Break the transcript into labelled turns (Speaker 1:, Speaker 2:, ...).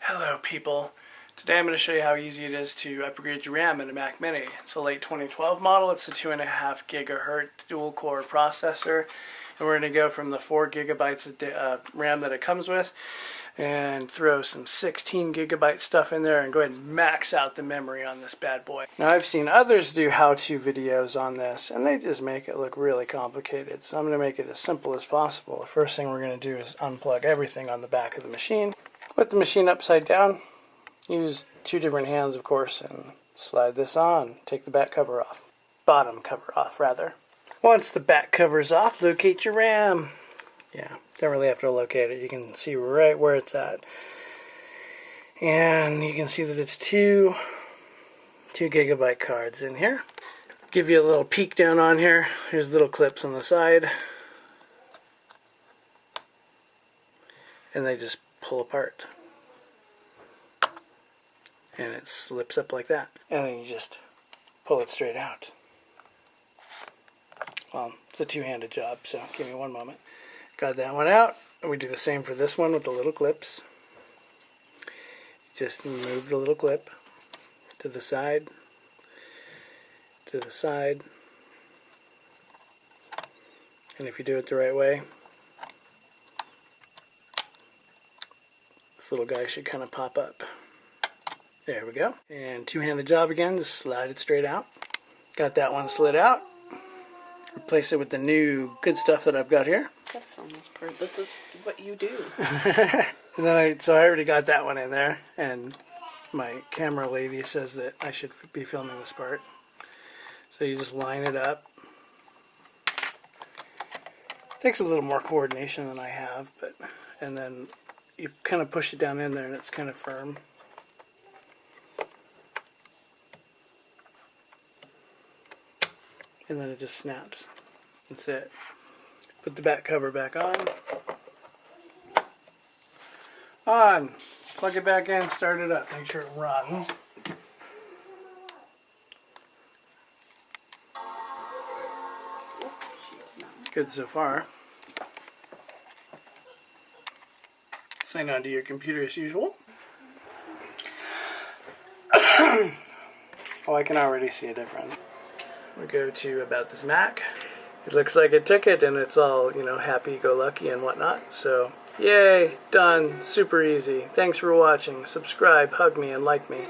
Speaker 1: Hello people. Today I'm going to show you how easy it is to upgrade your RAM in a Mac Mini. It's a late 2012 model. It's a 2.5 gigahertz dual core processor. And we're going to go from the 4 gigabytes of RAM that it comes with and throw some 16 gigabyte stuff in there and go ahead and max out the memory on this bad boy. Now I've seen others do how-to videos on this and they just make it look really complicated. So I'm going to make it as simple as possible. The first thing we're going to do is unplug everything on the back of the machine. Put the machine upside down, use two different hands of course, and slide this on. Take the back cover off. Bottom cover off, rather. Once the back cover's off, locate your RAM. Yeah, don't really have to locate it. You can see right where it's at. And you can see that it's two gigabyte cards in here. Give you a little peek down on here. Here's little clips on the side. And they just pull apart. And it slips up like that. And then you just pull it straight out. Well, it's a two-handed job, so give me one moment. Got that one out. We do the same for this one with the little clips. Just move the little clip to the side, to the side. And if you do it the right way, this little guy should kind of pop up. There we go. And two-handed job again, just slide it straight out. Got that one slid out. Replace it with the new good stuff that I've got here.
Speaker 2: That's almost perfect. This is what you do.
Speaker 1: And then so I already got that one in there, and my camera lady says that I should be filming this part. So you just line it up. Takes a little more coordination than I have, and then you kind of push it down in there and it's kind of firm. And then it just snaps. That's it. Put the back cover back on. On. Plug it back in, start it up. Make sure it runs. Good so far. Sign on to your computer as usual. Oh, I can already see a difference. We go to About This Mac. It looks like it took it and it's all, happy-go-lucky and whatnot. So, yay, done, super easy. Thanks for watching. Subscribe, hug me, and like me.